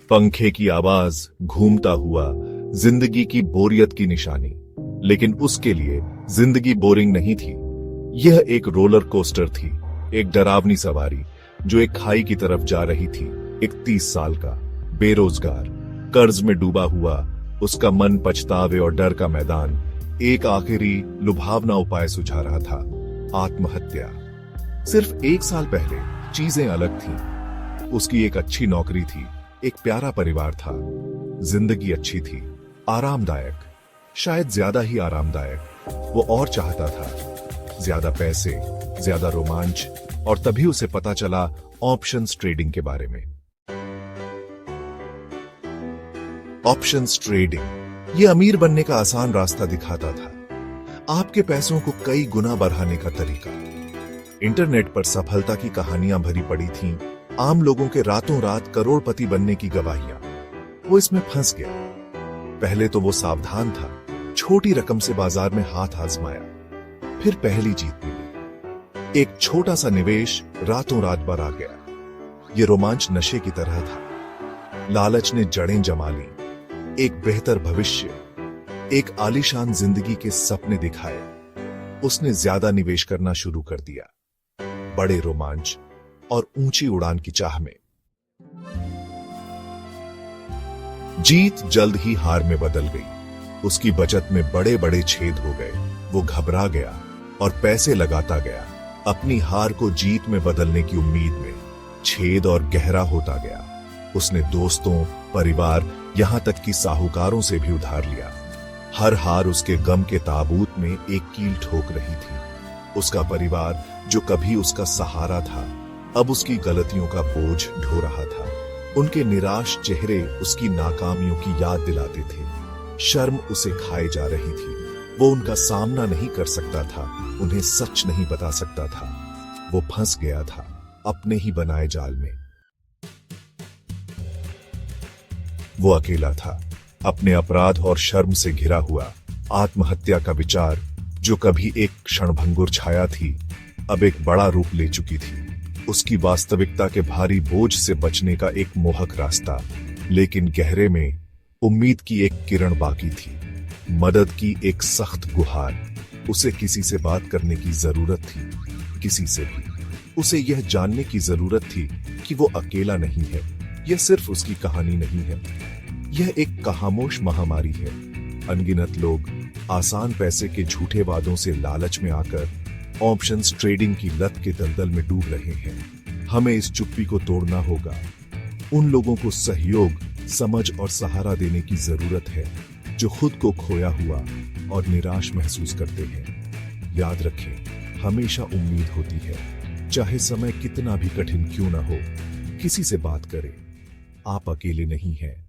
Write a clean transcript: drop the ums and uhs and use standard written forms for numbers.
पंखे की आवाज, घूमता हुआ, जिंदगी की बोरियत की निशानी। लेकिन उसके लिए जिंदगी बोरिंग नहीं थी। यह एक रोलर कोस्टर थी, एक डरावनी सवारी जो एक खाई की तरफ जा रही थी। एक 30 साल का बेरोजगार, कर्ज में डूबा हुआ, उसका मन पछतावे और डर का मैदान एक आखिरी लुभावना उपाय सुझा रहा था, आत्महत्या। सिर्फ 1 साल पहले चीजें अलग थीं। उसकी एक अच्छी नौकरी थी, एक प्यारा परिवार था, जिंदगी अच्छी थी, आरामदायक, शायद ज्यादा ही आरामदायक। वो और चाहता था ज्यादा पैसे, ज्यादा रोमांच, और तभी उसे पता चला ऑप्शंस ट्रेडिंग के बारे में। ऑप्शंस ट्रेडिंग ये अमीर बनने का आसान रास्ता दिखाता था, आपके पैसों को कई गुना बढ़ाने का तरीका। इंटरनेट पर सफलता की कहानियां भरी पड़ी थीं, आम लोगों के रातों रात करोड़पति बनने की गवाहियां। वो इसमें फंस गया। पहले तो वो सावधान था, छोटी रकम से बाजार में हाथ आजमाया, फिर पहली जीत मिली। एक छोटा सा निवेश रातों रात बढ़ा गया। ये रोमांच नशे की तरह था। लालच ने जड़ें जमा ली। एक बेहतर भविष्य, एक आलीशान जिंदगी के सपने दिखाए। उसने ज्यादा निवेश करना शुरू कर दिया, बड़े रोमांच और ऊंची उड़ान की चाह में। जीत जल्द ही हार में बदल गई। उसकी बचत में बड़े बड़े छेद हो गए। वो घबरा गया और पैसे लगाता गया, अपनी हार को जीत में बदलने की उम्मीद में। छेद और गहरा होता गया। उसने दोस्तों, परिवार, यहां तक कि साहूकारों से भी उधार लिया। हर हार उसके गम के ताबूत में एक कील ठोक रही थी। उसका परिवार, जो कभी उसका सहारा था, अब उसकी गलतियों का बोझ ढो रहा था। उनके निराश चेहरे उसकी नाकामियों की याद दिलाते थे। शर्म उसे खाए जा रही थी। वो उनका सामना नहीं कर सकता था, उन्हें सच नहीं बता सकता था। वो फंस गया था अपने ही बनाए जाल में। वो अकेला था, अपने अपराध और शर्म से घिरा हुआ। आत्महत्या का विचार, जो कभी एक क्षणभंगुर छाया थी, अब एक बड़ा रूप ले चुकी थी। उसकी वास्तविकता के भारी बोझ से बचने का एक मोहक रास्ता, लेकिन गहरे में उम्मीद की एक किरण बाकी थी, मदद की एक सख्त गुहार। उसे किसी से बात करने की जरूरत थी, किसी से भी। उसे यह जानने की जरूरत थी कि वो अकेला नहीं है। यह सिर्फ उसकी कहानी नहीं है, यह एक खामोश महामारी है। अनगिनत लोग आसान पैसे के झूठे वादों से लालच में आकर ऑप्शंस ट्रेडिंग की लत के दलदल में डूब रहे हैं। हमें इस चुप्पी को तोड़ना होगा। उन लोगों को सहयोग, समझ और सहारा देने की जरूरत है जो खुद को खोया हुआ और निराश महसूस करते हैं। याद रखें, हमेशा उम्मीद होती है, चाहे समय कितना भी कठिन क्यों ना हो। किसी से बात करें, आप अकेले नहीं हैं।